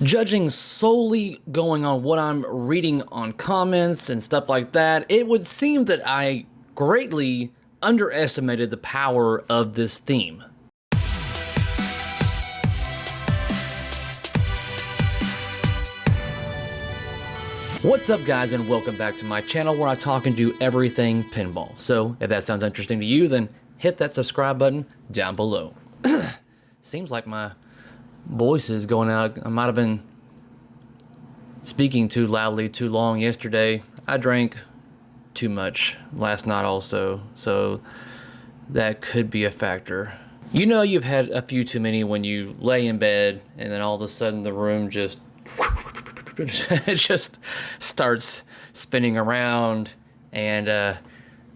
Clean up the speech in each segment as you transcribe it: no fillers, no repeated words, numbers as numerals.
Judging solely going on what I'm reading on comments and stuff like that, it would seem that I greatly underestimated the power of this theme. What's up, guys, and welcome back to my channel where I talk and do everything pinball. So if that sounds interesting to you, then hit that subscribe button down below. Seems like my voice is going out. I might have been speaking too loudly too long yesterday. I drank too much last night also, so that could be a factor. You know you've had a few too many when you lay in bed and then all of a sudden the room just it just starts spinning around, and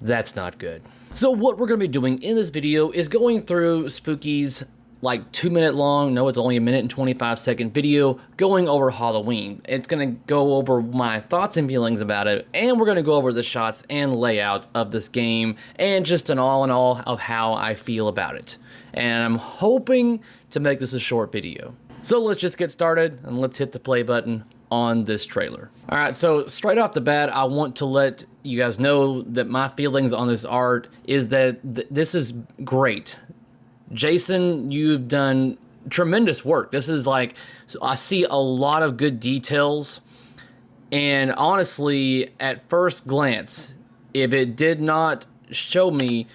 that's not good. So what we're going to be doing in this video is going through Spooky's like 2-minute long, no, it's only a 1:25-second video going over Halloween. It's going to go over my thoughts and feelings about it, and we're going to go over the shots and layout of this game, and just an all in all of how I feel about it. And I'm hoping to make this a short video. So let's just get started, and let's hit the play button on this trailer. All right, so straight off the bat, I want to let you guys know that my feelings on this art is that this is great. Jason, you've done tremendous work. This is like, I see a lot of good details, and honestly, at first glance, if it did not show me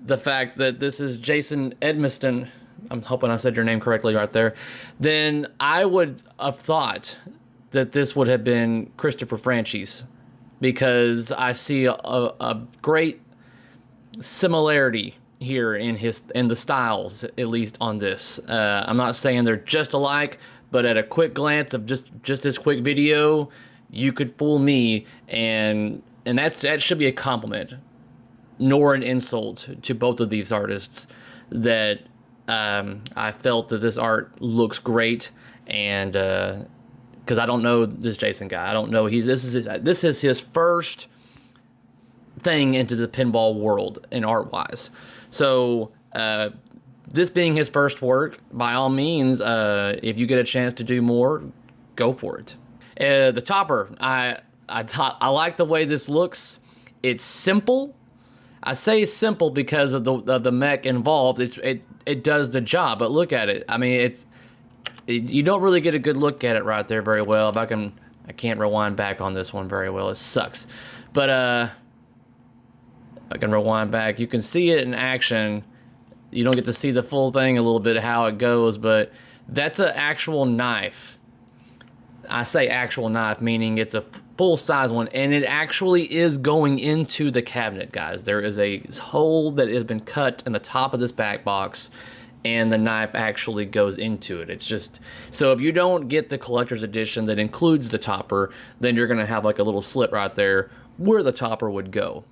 the fact that this is Jason Edmiston, I'm hoping I said your name correctly right there, then I would have thought that this would have been Christopher Franchi's, because I see a great similarity here in the styles, at least on this. I'm not saying they're just alike, but at a quick glance of just this quick video, you could fool me, and that should be a compliment, nor an insult to both of these artists. That I felt that this art looks great, and because I don't know this Jason guy, I don't know this is his first thing into the pinball world in art wise. So this being his first work, by all means, if you get a chance to do more, go for it. The topper, I like the way this looks. It's simple. I say simple because of the mech involved. It does the job, but look at it. I mean, you don't really get a good look at it right there very well. I can't rewind back on this one very well. It sucks, but I can rewind back. You can see it in action. You don't get to see the full thing a little bit how it goes, but that's an actual knife. I say actual knife, meaning it's a full-size one, and it actually is going into the cabinet, guys. There is a hole that has been cut in the top of this back box, and the knife actually goes into it. It's just, so if you don't get the collector's edition that includes the topper, then you're going to have like a little slit right there where the topper would go.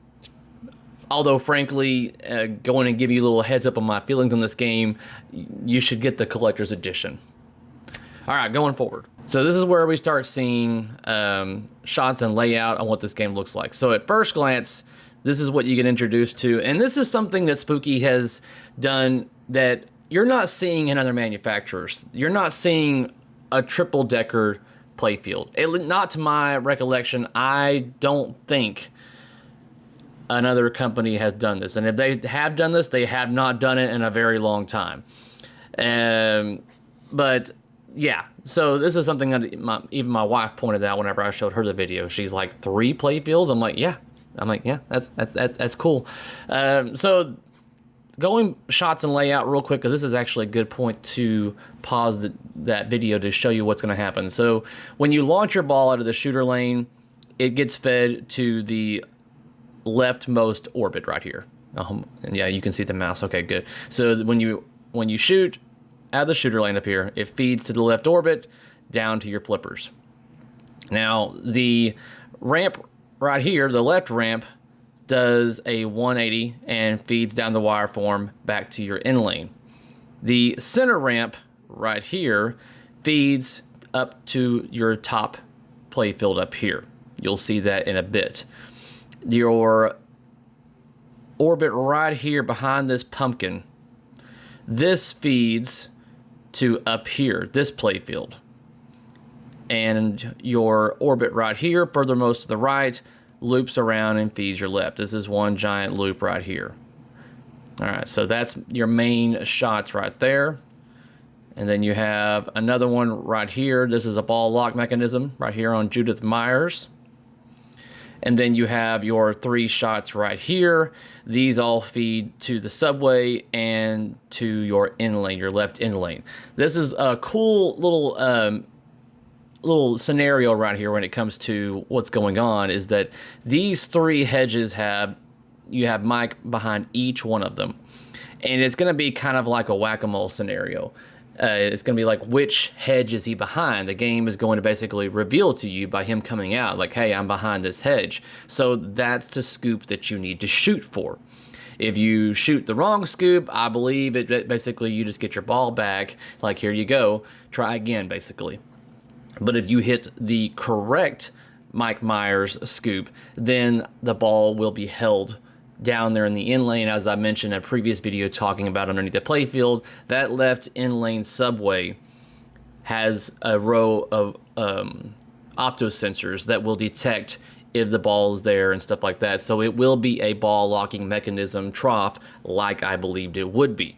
Although, frankly, going and give you a little heads up on my feelings on this game, you should get the collector's edition. All right, going forward. So this is where we start seeing shots and layout on what this game looks like. So at first glance, this is what you get introduced to. And this is something that Spooky has done that you're not seeing in other manufacturers. You're not seeing a triple-decker Playfield. Not to my recollection, I don't think another company has done this. And if they have done this, they have not done it in a very long time. But yeah, so this is something that even my wife pointed out whenever I showed her the video. She's like, 3 Playfields? I'm like, yeah, that's cool. So going shots and layout real quick, because this is actually a good point to pause that video to show you what's going to happen. So when you launch your ball out of the shooter lane, it gets fed to the leftmost orbit right here. And yeah, you can see the mouse. Okay, good. So when you shoot out of the shooter lane up here, it feeds to the left orbit down to your flippers. Now the ramp right here, the left ramp, does a 180 and feeds down the wire form back to your in lane. The center ramp right here feeds up to your top playfield up here. You'll see that in a bit. Your orbit right here behind this pumpkin, this feeds to up here, this playfield. and your orbit right here, furthermost to the right, loops around and feeds your left. This is one giant loop right here. All right, so that's your main shots right there. And then you have another one right here. This is a ball lock mechanism right here on Judith Myers. And then you have your 3 shots right here. These all feed to the subway and to your in lane, your left in lane. This is a cool little scenario right here when it comes to what's going on, is that these 3 hedges you have Mike behind each one of them. And it's going to be kind of like a whack-a-mole scenario. It's going to be like, which hedge is he behind? The game is going to basically reveal to you by him coming out, like, hey, I'm behind this hedge. So that's the scoop that you need to shoot for. If you shoot the wrong scoop, I believe it basically you just get your ball back. Like, here you go. Try again, basically. But if you hit the correct Mike Myers scoop, then the ball will be held down there in the in lane. As I mentioned in a previous video talking about underneath the playfield, that left in lane subway has a row of opto sensors that will detect if the ball is there and stuff like that. So it will be a ball locking mechanism trough like I believed it would be.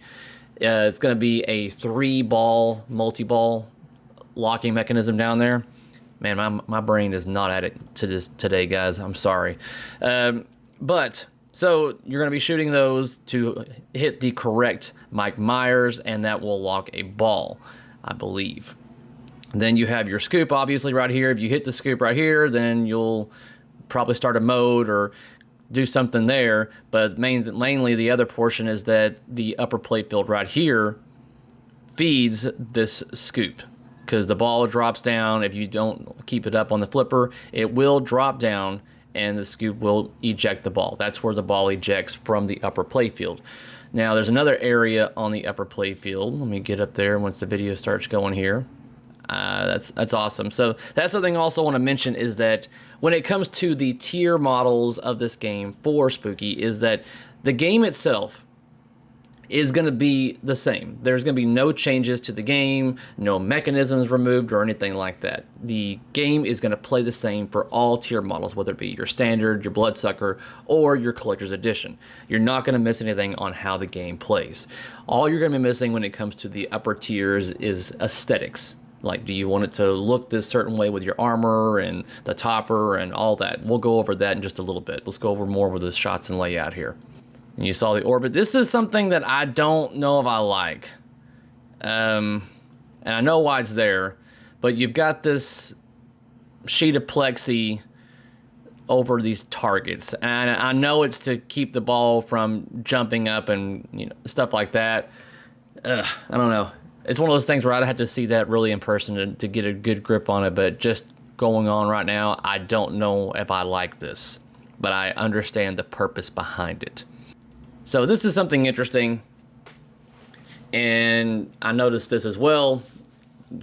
It's going to be a 3-ball multi-ball locking mechanism down there. Man, my brain is not at it to this today, guys. I'm sorry. But so you're going to be shooting those to hit the correct Mike Myers, and that will lock a ball, I believe. Then you have your scoop, obviously, right here. If you hit the scoop right here, then you'll probably start a mode or do something there. But mainly the other portion is that the upper playfield right here feeds this scoop, because the ball drops down. If you don't keep it up on the flipper, it will drop down and the scoop will eject the ball. That's where the ball ejects from the upper playfield. Now there's another area on the upper playfield. Let me get up there once the video starts going here. That's awesome. So that's something I also want to mention, is that when it comes to the tier models of this game for Spooky, is that the game itself is going to be the same. There's going to be no changes to the game, no mechanisms removed or anything like that. The game is going to play the same for all tier models, whether it be your standard, your bloodsucker, or your collector's edition. You're not going to miss anything on how the game plays. All you're going to be missing when it comes to the upper tiers is aesthetics. Like, do you want it to look this certain way with your armor and the topper and all that? We'll go over that in just a little bit. Let's go over more with the shots and layout here. And you saw the orbit. This is something that I don't know if I like. And I know why it's there, but you've got this sheet of plexi over these targets. And I know it's to keep the ball from jumping up and stuff like that. I don't know. It's one of those things where I'd have to see that really in person to get a good grip on it. But just going on right now, I don't know if I like this. But I understand the purpose behind it. So this is something interesting, and I noticed this as well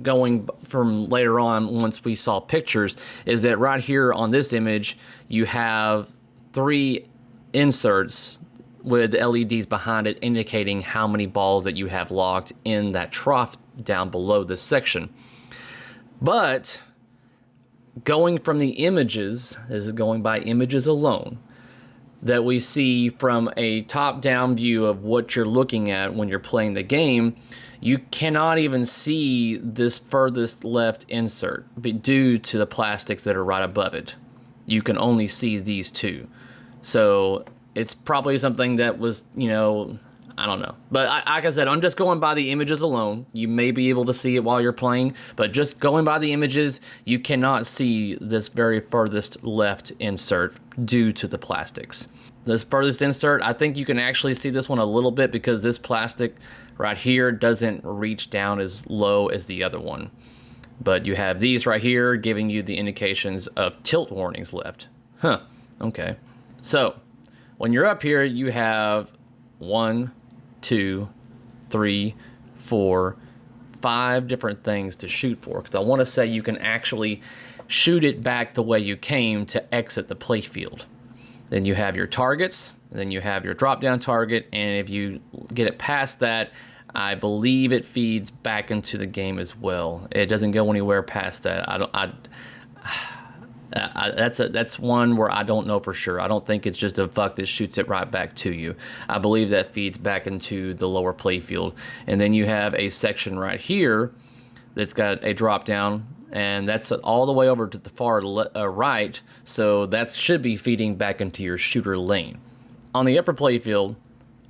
going from later on once we saw pictures, is that right here on this image you have 3 inserts with LEDs behind it indicating how many balls that you have locked in that trough down below this section. But going from the images, this is going by images alone, that we see from a top-down view of what you're looking at when you're playing the game, you cannot even see this furthest left insert due to the plastics that are right above it. You can only see these 2. So it's probably something that was, I don't know. But like I said, I'm just going by the images alone. You may be able to see it while you're playing, but just going by the images, you cannot see this very furthest left insert due to the plastics. This furthest insert, I think you can actually see this one a little bit because this plastic right here doesn't reach down as low as the other one. But you have these right here giving you the indications of tilt warnings left. Okay. So when you're up here, you have 1, 2, 3, 4, 5 different things to shoot for, because I want to say you can actually shoot it back the way you came to exit the playfield. Then you have your targets, and then you have your drop down target, and if you get it past that, I believe it feeds back into the game as well. It doesn't go anywhere past that. That's one where I don't know for sure. I don't think it's just a fuck that shoots it right back to you. I believe that feeds back into the lower playfield. And then you have a section right here that's got a drop down, and that's all the way over to the far right. So that should be feeding back into your shooter lane. On the upper playfield,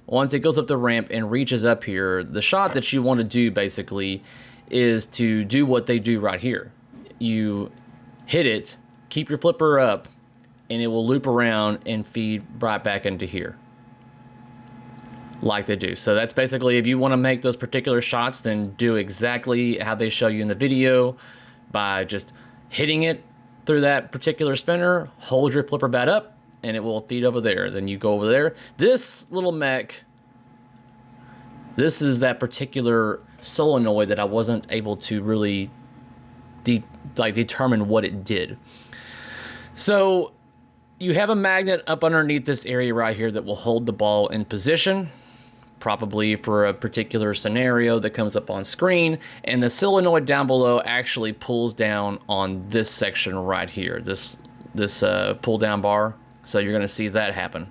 once it goes up the ramp and reaches up here, the shot that you want to do basically is to do what they do right here. You hit it, keep your flipper up, and it will loop around and feed right back into here like they do. So that's basically, if you want to make those particular shots, then do exactly how they show you in the video by just hitting it through that particular spinner, hold your flipper bat up, and it will feed over there. Then you go over there. This little mech, this is that particular solenoid that I wasn't able to really determine what it did. So you have a magnet up underneath this area right here that will hold the ball in position, probably for a particular scenario that comes up on screen, and the solenoid down below actually pulls down on this section right here, this pull down bar. So you're going to see that happen.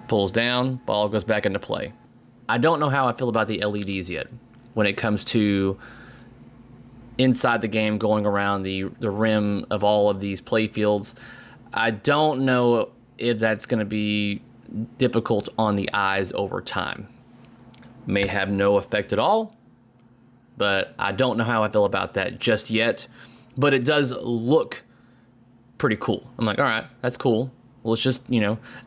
Pulls down, ball goes back into play. I don't know how I feel about the LEDs yet when it comes to inside the game, going around the rim of all of these play fields. I don't know if that's going to be difficult on the eyes over time. May have no effect at all, but I don't know how I feel about that just yet. But it does look pretty cool. I'm like, all right, that's cool. Well, it's just,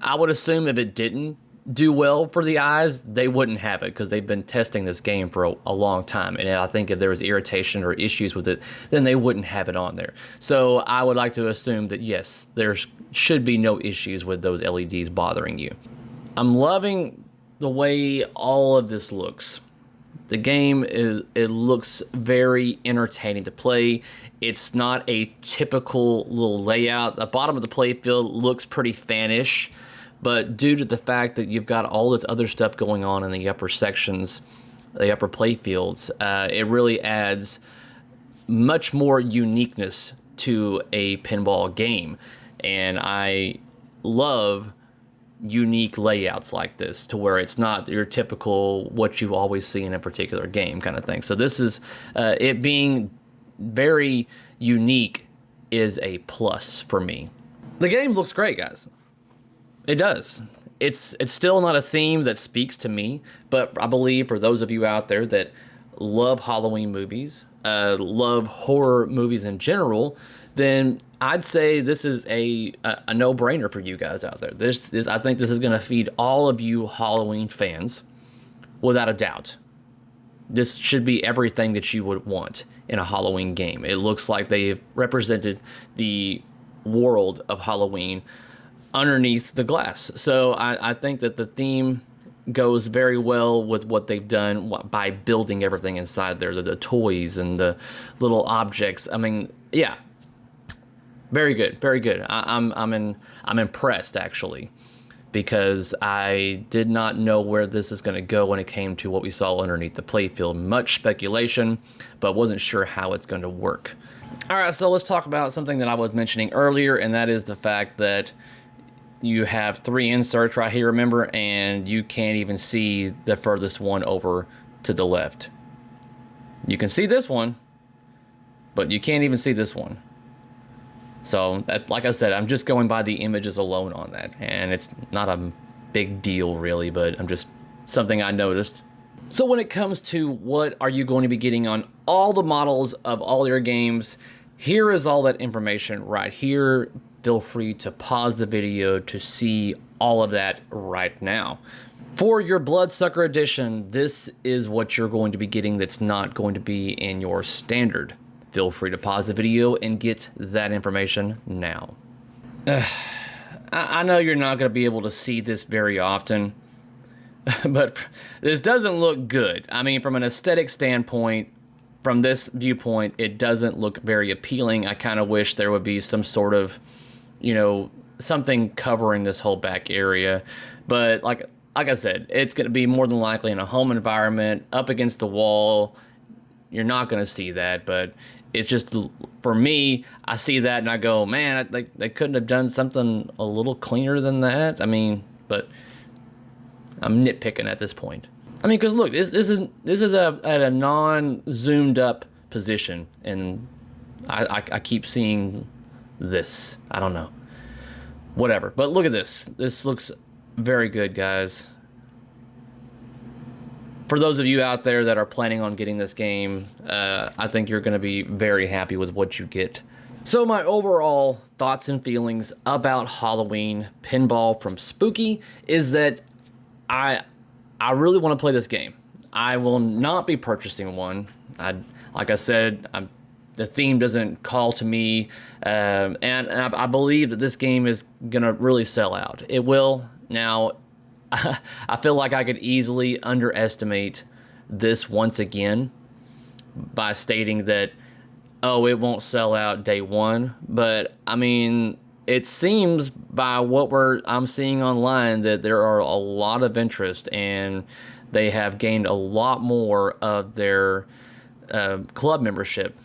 I would assume if it didn't do well for the eyes, they wouldn't have it, because they've been testing this game for a long time. And I think if there was irritation or issues with it, then they wouldn't have it on there. So I would like to assume that, yes, there should be no issues with those LEDs bothering you. I'm loving the way all of this looks. The game it looks very entertaining to play. It's not a typical little layout. The bottom of the playfield looks pretty fanish, but due to the fact that you've got all this other stuff going on in the upper sections, the upper playfields, it really adds much more uniqueness to a pinball game. And I love unique layouts like this, to where it's not your typical what you always see in a particular game kind of thing. So this is it being very unique is a plus for me. The game looks great, guys. It does. It's still not a theme that speaks to me, but I believe for those of you out there that love Halloween movies, love horror movies in general, then I'd say this is a no-brainer for you guys out there. I think this is going to feed all of you Halloween fans without a doubt. This should be everything that you would want in a Halloween game. It looks like they've represented the world of Halloween underneath the glass. So I think that the theme goes very well with what they've done by building everything inside there, the toys and the little objects. I mean, yeah, very good, very good. I'm impressed, actually, because I did not know where this is going to go when it came to what we saw underneath the playfield. Much speculation, but wasn't sure how it's going to work. All right, so let's talk about something that I was mentioning earlier, and that is the fact that you have 3 inserts right here, remember, and you can't even see the furthest one over to the left. You can see this one, but you can't even see this one. So, like I said, I'm just going by the images alone on that, and it's not a big deal, really, but I'm just something I noticed. So when it comes to what are you going to be getting on all the models of all your games, here is all that information right here. Feel free to pause the video to see all of that right now. For your Bloodsucker Edition, this is what you're going to be getting that's not going to be in your standard. Feel free to pause the video and get that information now. I know you're not going to be able to see this very often, but this doesn't look good. I mean, from an aesthetic standpoint, from this viewpoint, it doesn't look very appealing. I kind of wish there would be some sort of, something covering this whole back area. But like like I said, it's going to be more than likely in a home environment, up against the wall. You're not going to see that, but it's just, for me, I see that and I go, man, they couldn't have done something a little cleaner than that. I mean, but I'm nitpicking at this point. I mean, because look, this is at a non-zoomed up position, and I keep seeing this. I don't know. Whatever. But look at this. This looks very good, guys. For those of you out there that are planning on getting this game, I think you're going to be very happy with what you get. So my overall thoughts and feelings about Halloween Pinball from Spooky is that I really want to play this game. I will not be purchasing one. Like I said, the theme doesn't call to me, and I believe that this game is going to really sell out. It will. Now, I feel like I could easily underestimate this once again by stating that, oh, it won't sell out day one. But, I mean, it seems by what I'm seeing online that there are a lot of interest, and they have gained a lot more of their club membership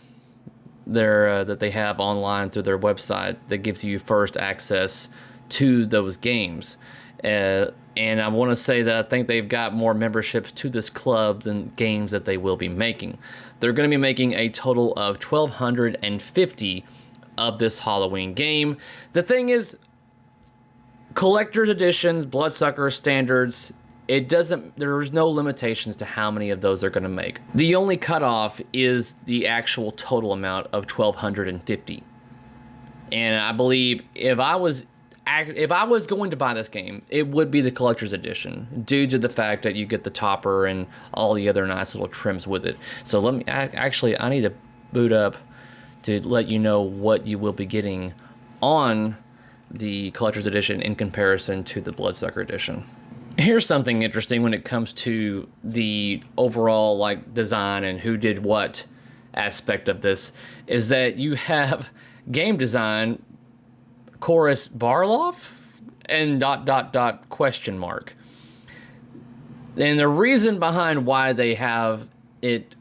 that they have online through their website that gives you first access to those games. And I want to say that I think they've got more memberships to this club than games that they will be making. They're going to be making a total of 1,250 of this Halloween game. The thing is, collector's editions, Bloodsucker standards, there's no limitations to how many of those they're going to make. The only cutoff is the actual total amount of 1,250. And I believe if I was going to buy this game, it would be the collector's edition, due to the fact that you get the topper and all the other nice little trims with it. So I need to boot up to let you know what you will be getting on the collector's edition in comparison to the Bloodsucker edition. Here's something interesting when it comes to the overall like design and who did what aspect of this, is that you have game design Chorus Barloff and ... question mark. And the reason behind why they have it ...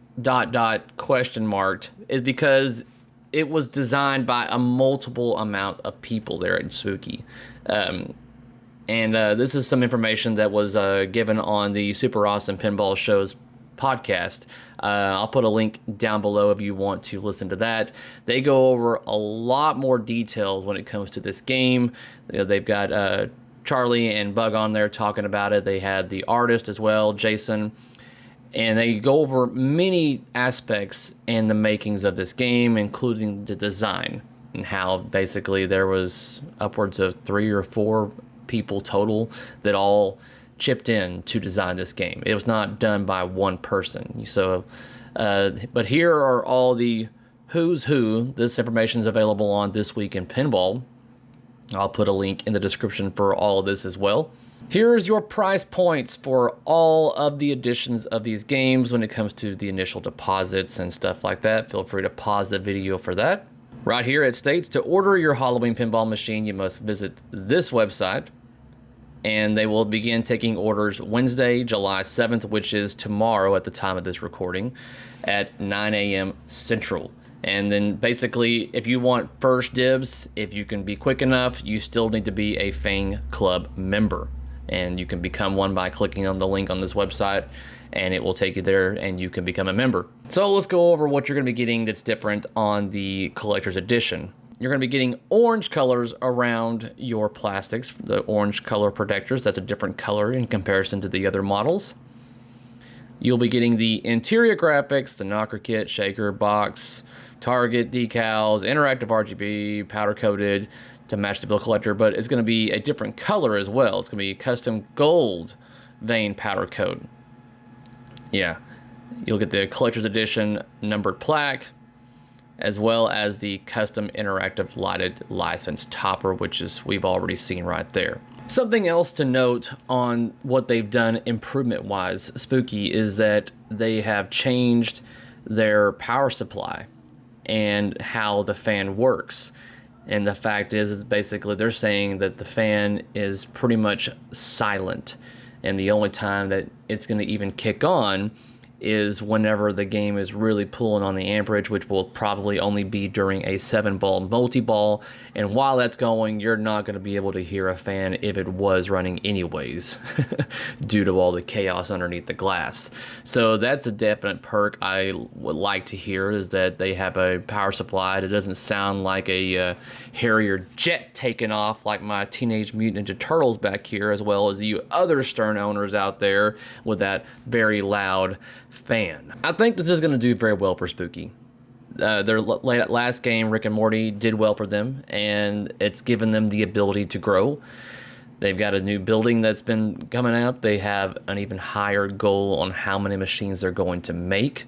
question marked is because it was designed by a multiple amount of people there at Spooky. And this is some information that was given on the Super Awesome Pinball Show's podcast. I'll put a link down below if you want to listen to that. They go over a lot more details when it comes to this game. They've got Charlie and Bug on there talking about it. They had the artist as well, Jason. And they go over many aspects in the makings of this game, including the design, and how basically there was upwards of 3 or 4 people total that all chipped in to design this game. It was not done by one person. So, but here are all the who's who. This information is available on This Week in Pinball. I'll put a link in the description for all of this as well. Here's your price points for all of the editions of these games when it comes to the initial deposits and stuff like that. Feel free to pause the video for that. Right here it states, to order your Halloween pinball machine, you must visit this website. And they will begin taking orders Wednesday, July 7th, which is tomorrow at the time of this recording, at 9 a.m. Central. And then basically, if you want first dibs, if you can be quick enough, you still need to be a Fang Club member. And you can become one by clicking on the link on this website, and it will take you there and you can become a member. So let's go over what you're going to be getting that's different on the collector's edition. You're going to be getting orange colors around your plastics, the orange color protectors. That's a different color in comparison to the other models. You'll be getting the interior graphics, the knocker kit, shaker, box, target, decals, interactive RGB, powder coated to match the bill collector, but it's going to be a different color as well. It's going to be custom gold vein powder coat. Yeah, you'll get the collector's edition numbered plaque, as well as the custom interactive lighted license topper, which is we've already seen right there. Something else to note on what they've done improvement-wise, Spooky, is that they have changed their power supply and how the fan works. And the fact is basically they're saying that the fan is pretty much silent. and the only time that it's going to even kick on is whenever the game is really pulling on the amperage, which will probably only be during a 7-ball multi-ball. And while that's going, you're not going to be able to hear a fan if it was running anyways, due to all the chaos underneath the glass. So that's a definite perk I would like to hear, is that they have a power supply that doesn't sound like a Harrier jet taking off like my Teenage Mutant Ninja Turtles back here, as well as you other Stern owners out there with that very loud fan. I think this is going to do very well for Spooky. Their last game, Rick and Morty, did well for them, and it's given them the ability to grow. They've got a new building that's been coming up. They have an even higher goal on how many machines they're going to make.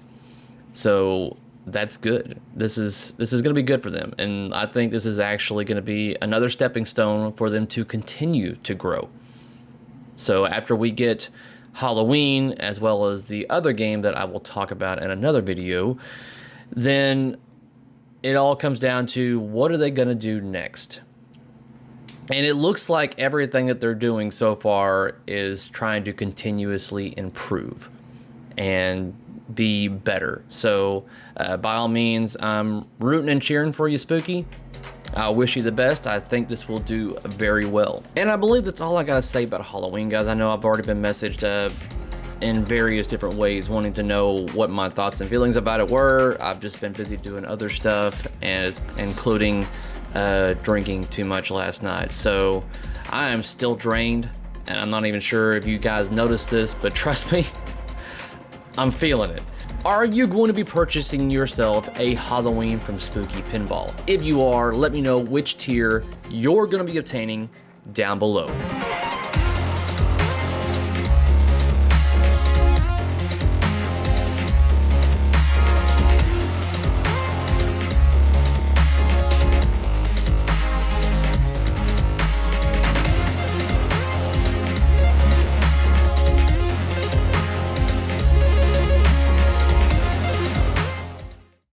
So that's good. This is going to be good for them, and I think this is actually going to be another stepping stone for them to continue to grow. So after we get Halloween, as well as the other game that I will talk about in another video, then it all comes down to what are they going to do next. And it looks like everything that they're doing so far is trying to continuously improve and be better. So by all means, I'm rooting and cheering for you, Spooky. I wish you the best. I think this will do very well. And I believe that's all I gotta say about Halloween, guys. I know I've already been messaged in various different ways wanting to know what my thoughts and feelings about it were. I've just been busy doing other stuff, and including drinking too much last night. So I am still drained, and I'm not even sure if you guys noticed this, but trust me, I'm feeling it. Are you going to be purchasing yourself a Halloween from Spooky Pinball? If you are, let me know which tier you're going to be obtaining down below.